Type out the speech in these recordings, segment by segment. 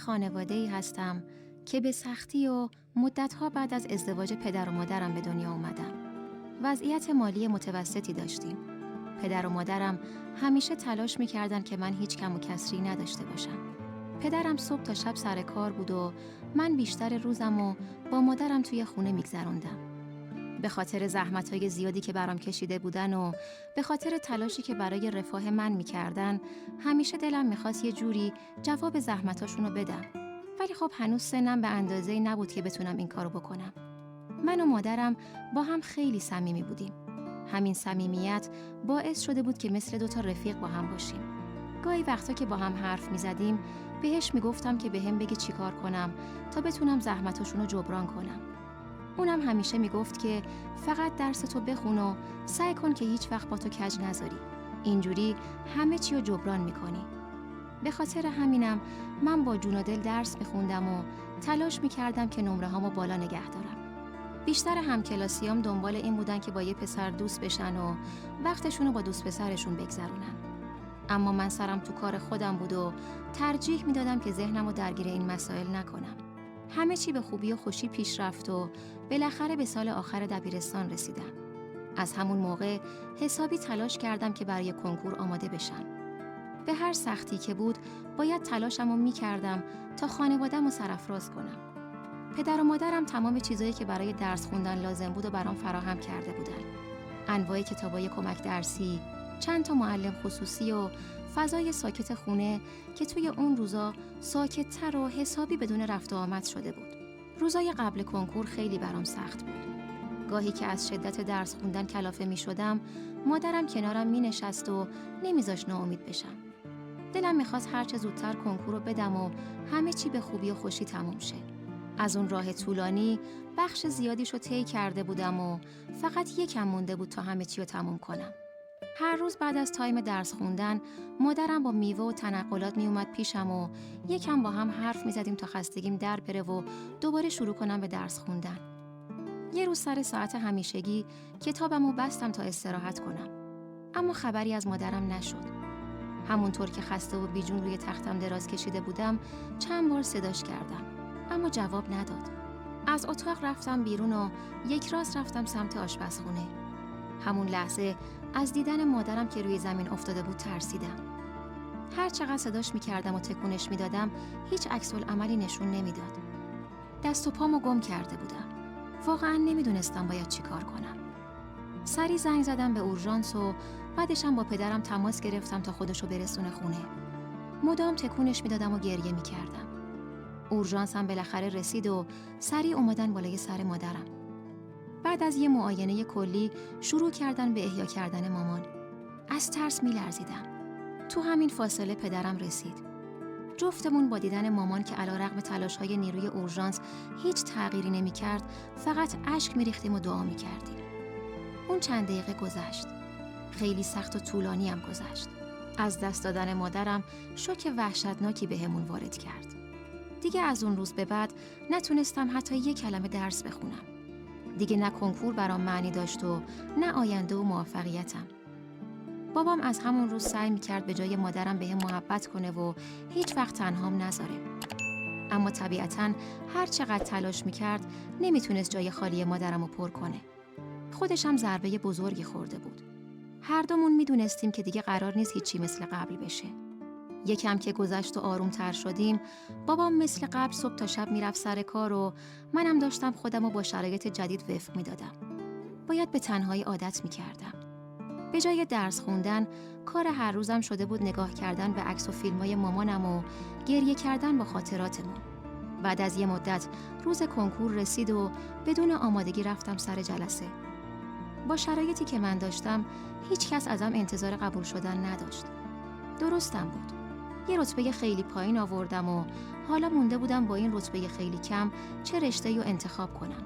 خانواده‌ای هستم که به سختی و مدت‌ها بعد از ازدواج پدر و مادرم به دنیا اومدم. وضعیت مالی متوسطی داشتیم. پدر و مادرم همیشه تلاش می‌کردن که من هیچ کم و کسری نداشته باشم. پدرم صبح تا شب سر کار بود و من بیشتر روزم و با مادرم توی خونه می‌گذروندم. به خاطر زحمت‌های زیادی که برام کشیده بودن و به خاطر تلاشی که برای رفاه من می‌کردن، همیشه دلم می‌خواست یه جوری جواب زحمتاشونو بدم. ولی خب هنوز سنم به اندازه‌ای نبود که بتونم این کارو بکنم. من و مادرم با هم خیلی صمیمی بودیم. همین صمیمیت باعث شده بود که مثل دوتا رفیق با هم باشیم. گاهی وقتا که با هم حرف می‌زدیم، بهش میگفتم که بهم بگه چیکار کنم تا بتونم زحمتاشونو جبران کنم. اونم همیشه میگفت که فقط درستو بخون و سعی کن که هیچ وقت با تو کج نذاری. اینجوری همه چی رو جبران میکنی. به خاطر همینم من با جون و دل درس میخوندم و تلاش میکردم که نمره هامو بالا نگه دارم. بیشتر همکلاسیام دنبال این بودن که با یه پسر دوست بشن و وقتشونو با دوست پسرشون بگذرونن. اما من سرم تو کار خودم بود و ترجیح میدادم که ذهنمو درگیر این مسائل نکنم. همه چی به خوبی و خوشی پیش رفت و بالاخره به سال آخر دبیرستان رسیدم. از همون موقع حسابی تلاش کردم که برای کنکور آماده بشم. به هر سختی که بود باید تلاشمو می‌کردم تا خانواده‌مو سرافراز کنم. پدر و مادرم تمام چیزایی که برای درس خوندن لازم بود و برام فراهم کرده بودن. انواع کتابای کمک درسی، چند تا معلم خصوصی و فضای ساکت خونه که توی اون روزا ساکت‌تر و حسابی بدون رفت و آمد شده بود. روزای قبل کنکور خیلی برام سخت بود. گاهی که از شدت درس خوندن کلافه می شدم، مادرم کنارم می نشست و نمیذاش ناامید بشم. دلم میخواست هرچه زودتر کنکور رو بدم و همه چی به خوبی و خوشی تموم شه. از اون راه طولانی بخش زیادیشو طی کرده بودم و فقط یکم مونده بود تا همه چی رو تموم کنم. هر روز بعد از تایم درس خوندن، مادرم با میوه و تنقلات می اومد پیشم و یکم با هم حرف می زدیم تا خستگیم در بره و دوباره شروع کنم به درس خوندن. یه روز سر ساعت همیشگی کتابمو بستم تا استراحت کنم. اما خبری از مادرم نشد. همونطور که خسته و بیجون روی تختم دراز کشیده بودم، چند بار صداش کردم. اما جواب نداد. از اتاق رفتم بیرون و یک راست رفتم سمت آشپزخونه. همون لحظه از دیدن مادرم که روی زمین افتاده بود ترسیدم. هر چقدر صداش می‌کردم و تکونش می‌دادم، هیچ عکس‌العملی نشون نمی‌داد. دست و پامو گم کرده بودم. واقعاً نمی‌دونستم باید چی کار کنم. سری زنگ زدم به اورژانس و بعدشم با پدرم تماس گرفتم تا خودشو برسونه خونه. مدام تکونش می‌دادم و گریه می‌کردم. اورژانس هم بالاخره رسید و سری اومدن بالای سر مادرم. بعد از یه معاینه کلی شروع کردن به احیا کردن مامان. از ترس می‌لرزیدم. تو همین فاصله پدرم رسید. جفتمون با دیدن مامان که علیرغم تلاش‌های نیروی اورژانس هیچ تغییری نمی‌کرد، فقط اشک می‌ریختیم و دعا می‌کردیم. اون چند دقیقه گذشت. خیلی سخت و طولانی هم گذشت. از دست دادن مادرم شوک وحشتناکی بهمون وارد کرد. دیگه از اون روز به بعد نتونستم حتی یک کلمه درس بخونم. دیگه نه کنکور برام معنی داشت و نه آینده و موفقیتم. بابام از همون روز سعی می‌کرد به جای مادرم بهم محبت کنه و هیچ وقت تنهام نذاره. اما طبیعتاً هر چقدر تلاش می‌کرد نمیتونست جای خالی مادرم رو پر کنه. خودش هم ضربه بزرگی خورده بود. هر دومون میدونستیم که دیگه قرار نیست هیچی مثل قبل بشه. یکم که گذشت و آرومتر شدیم، بابام مثل قبل صبح تا شب میرفت سر کار و منم داشتم خودمو با شرایط جدید وفق میدادم. باید به تنهایی عادت میکردم. به جای درس خوندن، کار هر روزم شده بود نگاه کردن به عکس و فیلمای مامانم و گریه کردن با خاطراتمون. بعد از یه مدت روز کنکور رسید و بدون آمادگی رفتم سر جلسه. با شرایطی که من داشتم، هیچ کس ازم انتظار قبول شدن نداشت. درستم بود. یه رتبه خیلی پایین آوردم و حالا مونده بودم با این رتبه خیلی کم چه رشته‌ای رو انتخاب کنم.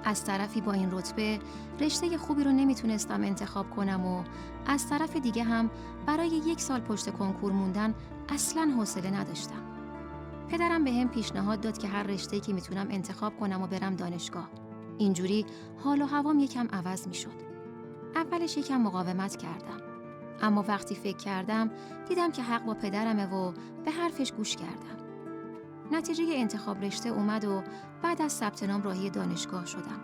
از طرفی با این رتبه رشته خوبی رو نمیتونستم انتخاب کنم و از طرف دیگه هم برای 1 سال پشت کنکور موندن اصلاً حوصله نداشتم. پدرم بهم پیشنهاد داد که هر رشته‌ای که میتونم انتخاب کنم و برم دانشگاه. اینجوری حال و هوام یکم عوض میشد. اولش یکم مقاومت کردم. اما وقتی فکر کردم دیدم که حق با پدرمه و به حرفش گوش کردم. نتیجه انتخاب رشته اومد و بعد از ثبت نام راهی دانشگاه شدم.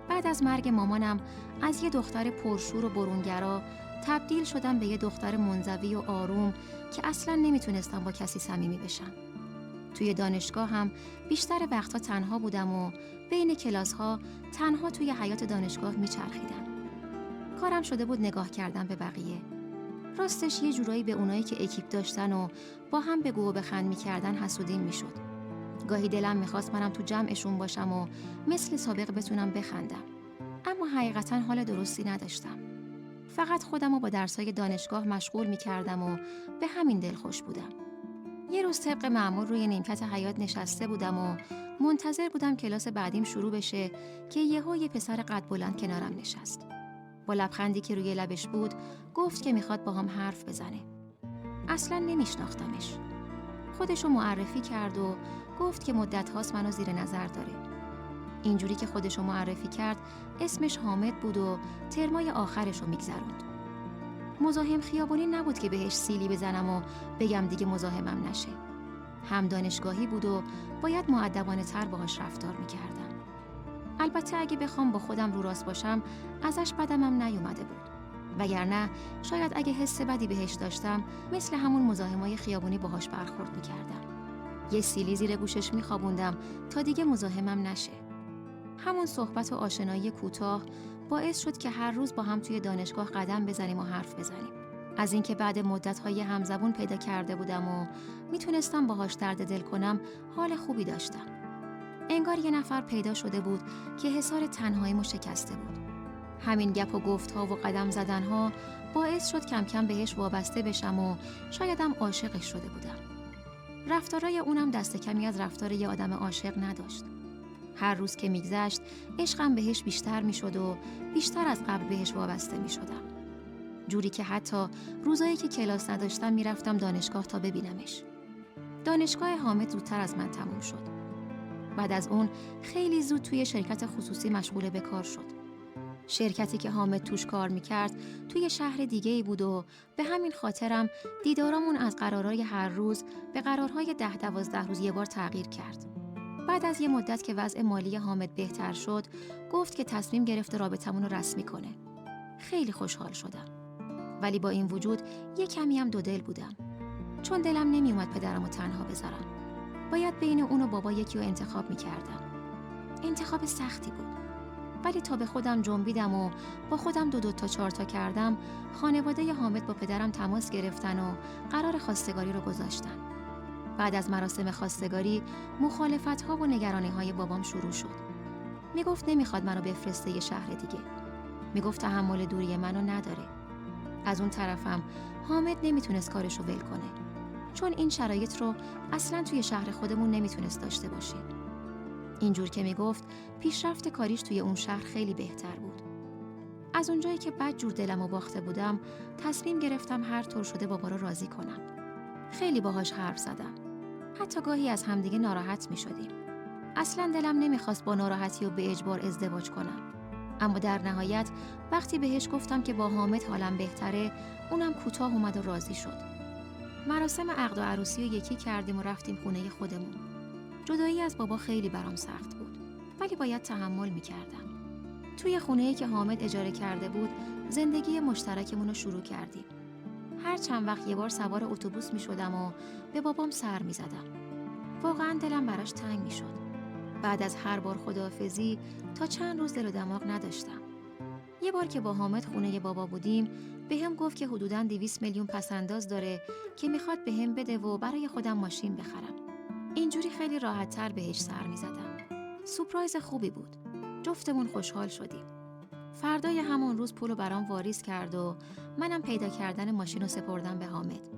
بعد از مرگ مامانم از یه دختر پرشور و برونگرا تبدیل شدم به یه دختر منزوی و آروم که اصلاً نمیتونستم با کسی صمیمی بشم. توی دانشگاه هم بیشتر وقتها تنها بودم و بین کلاس‌ها تنها توی حیاط دانشگاه میچرخیدم. کارم شده بود نگاه کردن به بقیه. راستش یه جورایی به اونایی که اکیپ داشتن و با هم بگو و بخند میکردن حسودیم میشد. گاهی دلم میخواست منم تو جمعشون باشم و مثل سابق بتونم بخندم. اما حقیقتاً حال درستی نداشتم. فقط خودم رو با درسای دانشگاه مشغول میکردم و به همین دل خوش بودم. یه روز طبق معمول روی نیمکت حیاط نشسته بودم و منتظر بودم کلاس بعدیم شروع بشه که یه پسر قد بلند کنارم نشست. با لبخندی که روی لبش بود گفت که میخواد با هم حرف بزنه. اصلاً نمیشناختمش. خودشو معرفی کرد و گفت که مدت هاست منو زیر نظر داره. اینجوری که خودشو معرفی کرد اسمش حامد بود و ترمای آخرشو میگذروند. مزاحم خیابونی نبود که بهش سیلی بزنم و بگم دیگه مزاحمم نشه. هم دانشگاهی بود و باید مؤدبانه تر باهاش رفتار میکردم. البته اگه بخوام با خودم رو راست باشم ازش بدمم نیومده بود. وگرنه شاید اگه حس بدی بهش داشتم مثل همون مزاحمای خیابونی باهاش برخورد میکردم. یه سیلی زیر گوشش میخوابوندم تا دیگه مزاحمم نشه. همون صحبت و آشنایی کوتاه باعث شد که هر روز با هم توی دانشگاه قدم بزنیم و حرف بزنیم. از اینکه بعد مدت‌های همزبون پیدا کرده بودم و میتونستم باهاش درد دل کنم حال خوبی داشتم. انگار یه نفر پیدا شده بود که حصار تنهاییمو شکسته بود. همین گپ و گفت‌ها و قدم زدن‌ها باعث شد کم کم بهش وابسته بشم و شایدم عاشقش شده بودم. رفتارای اونم دست کمی از رفتار یه آدم عاشق نداشت. هر روز که میگذشت عشقم بهش بیشتر میشد و بیشتر از قبل بهش وابسته میشدم. جوری که حتی روزایی که کلاس نداشتم میرفتم دانشگاه تا ببینمش. دانشگاه حامد زودتر از من تموم شد. بعد از اون خیلی زود توی شرکت خصوصی مشغول به کار شد. شرکتی که حامد توش کار میکرد توی شهر دیگه‌ای بود و به همین خاطرم دیدارامون از قرارهای هر روز به قرارهای 10-12 روز یه بار تغییر کرد. بعد از یه مدت که وضع مالی حامد بهتر شد گفت که تصمیم گرفته رابطمون رو رسمی کنه. خیلی خوشحال شدم. ولی با این وجود یه کمی هم دودل بودم. چون دلم نمی اومد پدرم رو تنها بذارم. باید بین اون و بابا یکی رو انتخاب میکردم. انتخاب سختی بود. ولی تا به خودم جنبیدم و با خودم 2 تا 4 تا کردم خانواده حامد با پدرم تماس گرفتن و قرار خواستگاری رو گذاشتن. بعد از مراسم خواستگاری مخالفت‌ها و نگرانی‌های بابام شروع شد. میگفت نمیخواد منو بفرسته یه شهر دیگه. میگفت تحمل دوری منو نداره. از اون طرفم حامد نمیتونست کارشو ول کنه. چون این شرایط رو اصلاً توی شهر خودمون نمیتونست داشته باشه. اینجور که میگفت پیشرفت کاریش توی اون شهر خیلی بهتر بود. از اونجایی که بدجور دلمو باخته بودم تصمیم گرفتم هر طور شده بابا رو راضی کنم. خیلی باهاش حرف زدم. حتی گاهی از همدیگه ناراحت میشدیم. اصلاً دلم نمیخواست با ناراحتی و به اجبار ازدواج کنم. اما در نهایت وقتی بهش گفتم که با حامد حالم بهتره اونم کوتاه اومد و راضی شد. مراسم عقد و عروسی رو یکی کردیم و رفتیم خونه خودمون. جدایی از بابا خیلی برام سخت بود. ولی باید تحمل میکردم. توی خونه‌ای که حامد اجاره کرده بود زندگی مشترکمون رو شروع کردیم. هر چند وقت یه بار سوار اتوبوس میشدم و به بابام سر میزدم. واقعا دلم براش تنگ میشد. بعد از هر بار خداحافظی تا چند روز دل و دماغ نداشتم. یه بار که با حامد خونه بابا بودیم بهم گفت که حدوداً 200 میلیون پسنداز داره که میخواد بهم بده و برای خودم ماشین بخرم. اینجوری خیلی راحت‌تر بهش سر میزدم. سورپرایز خوبی بود. جفتمون خوشحال شدیم. فردای همون روز پولو برام واریز کرد و منم پیدا کردن ماشین رو سپردم به حامد.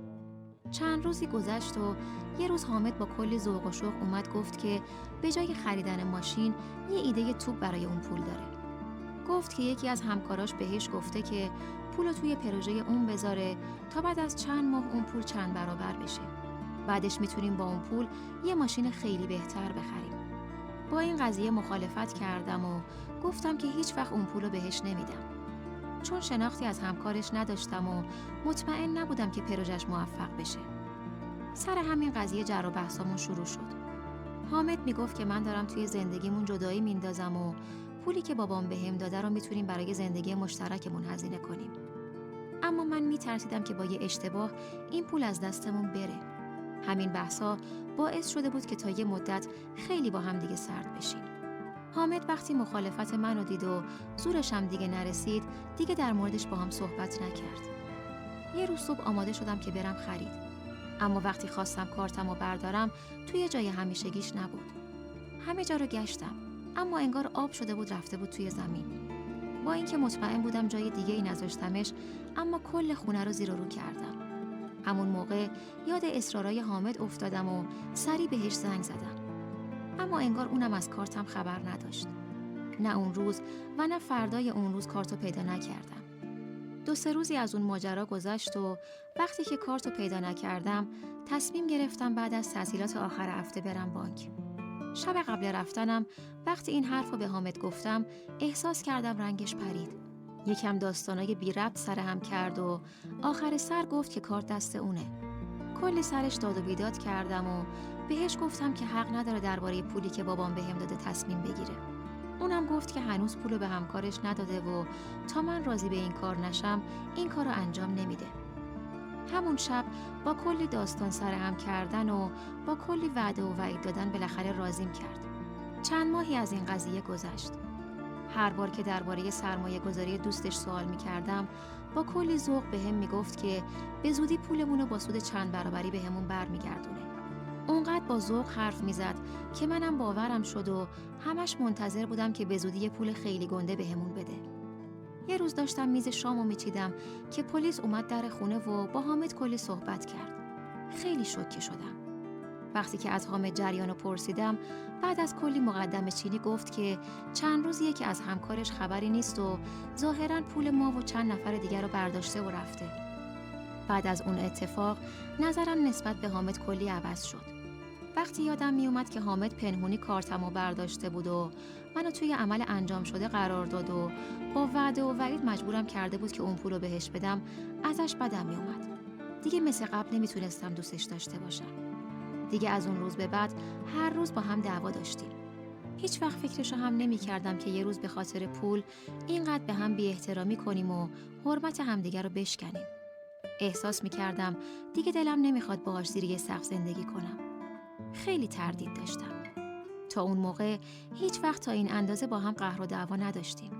چند روزی گذشت و یه روز حامد با کلی ذوق و شوق اومد گفت که به جای خریدن ماشین یه ایده توپ برای اون پول داره. گفت که یکی از همکاراش بهش گفته که پولو توی پروژه اون بذاره تا بعد از چند ماه اون پول چند برابر بشه. بعدش میتونیم با اون پول یه ماشین خیلی بهتر بخریم. با این قضیه مخالفت کردم و گفتم که هیچ وقت اون پولو بهش نمیدم. چون شناختی از همکارش نداشتم و مطمئن نبودم که پروژش موفق بشه. سر همین قضیه جر و بحثامون شروع شد. حامد میگفت که من دارم توی زندگیمون جدایی میندازم و پولی که بابام بهم داده رو میتونیم برای زندگی مشترکمون هزینه کنیم. اما من میترسیدم که با یه اشتباه این پول از دستمون بره. همین بحثا باعث شده بود که تا یه مدت خیلی با هم دیگه سرد بشیم. حامد وقتی مخالفت منو دید و زورش هم دیگه نرسید، دیگه در موردش با هم صحبت نکرد. یه روز صبح آماده شدم که برم خرید. اما وقتی خواستم کارتمو بردارم، توی جای همیشگیش نبود. همه جا رو گشتم، اما انگار آب شده بود رفته بود توی زمین. با اینکه مطمئن بودم جای دیگه ای نذاشتمش، اما کل خونه رو زیر و رو کردم. همون موقع یاد اصرارای حامد افتادم و سریع بهش زنگ زدم. اما انگار اونم از کارتم خبر نداشت. نه اون روز و نه فردای اون روز کارتو پیدا نکردم. 2-3 روزی از اون ماجرا گذشت و وقتی که کارتو پیدا نکردم، تصمیم گرفتم بعد از تعطیلات آخر هفته برم بانک. شب قبل رفتنم وقتی این حرفو به حامد گفتم، احساس کردم رنگش پرید. یکم داستانای بی ربط سر هم کرد و آخر سر گفت که کارت دست اونه. کلی سرش داد و بیداد کردم و بهش گفتم که حق نداره درباره پولی که بابام بهم داده تصمیم بگیره. اونم گفت که هنوز پولو به همکارش نداده و تا من راضی به این کار نشم این کارو انجام نمیده. همون شب با کلی داستان سر هم کردن و با کلی وعده و وعید دادن بالاخره راضیم کرد. چند ماهی از این قضیه گذشت. هر بار که درباره سرمایه گذاری دوستش سوال می‌کردم، با کلی ذوق بهم میگفت که به زودی پولمون رو با سود چند برابری بهمون برمیگردونه. اونقدر با ذوق حرف میزد که منم باورم شد و همش منتظر بودم که به زودی یه پول خیلی گنده بهمون بده. یه روز داشتم میز شامو میچیدم که پلیس اومد در خونه و با حامد کلی صحبت کرد. خیلی شوکه شدم. وقتی که از حامد جریانو پرسیدم، بعد از کلی مقدمه چینی گفت که چند روزیه که از همکارش خبری نیست و ظاهراً پول ما و چند نفر دیگر رو برداشته و رفته. بعد از اون اتفاق نظرم نسبت به حامد کلی عوض شد. وقتی یادم می اومد که حامد پنهونی کارتمو برداشته بود و منو توی عمل انجام شده قرار داد و با وعده و وعید مجبورم کرده بود که اون پولو بهش بدم، ازش بدم می اومد. دیگه مثل قبل نمیتونستم دوستش داشته باشم. دیگه از اون روز به بعد هر روز با هم دعوا داشتیم. هیچ وقت فکرشو هم نمی کردم که یه روز به خاطر پول اینقدر به هم بی احترامی کنیم و حرمت همدیگه رو بشکنیم. احساس می کردم دیگه دلم نمیخواد باهاش زیر یه سقف زندگی کنم. خیلی تردید داشتم. تا اون موقع هیچ وقت تا این اندازه با هم قهر و دعوا نداشتیم.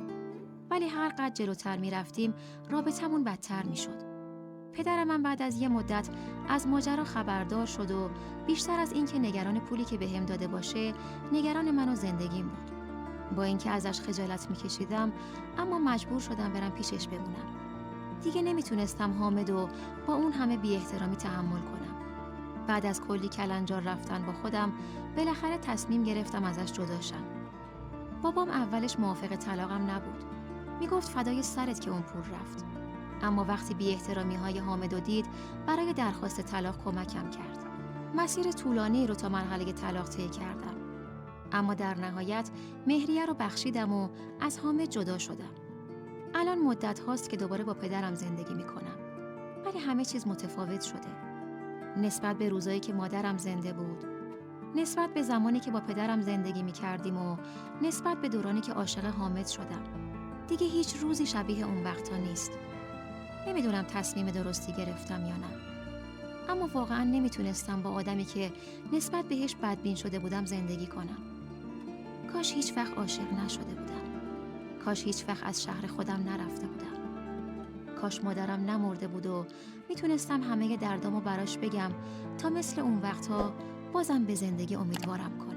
ولی هر قدر جلوتر می رفتیم رابطمون بدتر می شد. پدرم من بعد از یه مدت از ماجرا خبردار شد و بیشتر از این که نگران پولی که بهم داده باشه، نگران من و زندگیم بود. با اینکه ازش خجالت می‌کشیدم، اما مجبور شدم برم پیشش بمونم. دیگه نمیتونستم حامد و با اون همه بی احترامی تحمل کنم. بعد از کلی کلنجار رفتن با خودم، بالاخره تصمیم گرفتم ازش جدا شم. بابام اولش موافق طلاقم نبود. میگفت فدای سرت که اون پول رفت. اما وقتی بی احترامی های حامدو دید، برای درخواست طلاق کمکم کرد. مسیر طولانی رو تا مرحله طلاق طی کردم. اما در نهایت مهریه رو بخشیدم و از حامد جدا شدم. الان مدت هاست که دوباره با پدرم زندگی میکنم. ولی همه چیز متفاوت شده. نسبت به روزایی که مادرم زنده بود، نسبت به زمانی که با پدرم زندگی میکردیم و نسبت به دورانی که عاشق حامد شدم. دیگه هیچ روزی شبیه اون وقتا نیست. نمیدونم تصمیم درستی گرفتم یا نه. اما واقعا نمیتونستم با آدمی که نسبت بهش بدبین شده بودم زندگی کنم. کاش هیچ وقت عاشق نشده بودم. کاش هیچ وقت از شهر خودم نرفته بودم. کاش مادرم نمرده بود و میتونستم همه دردامو براش بگم تا مثل اون وقتها بازم به زندگی امیدوارم کنم.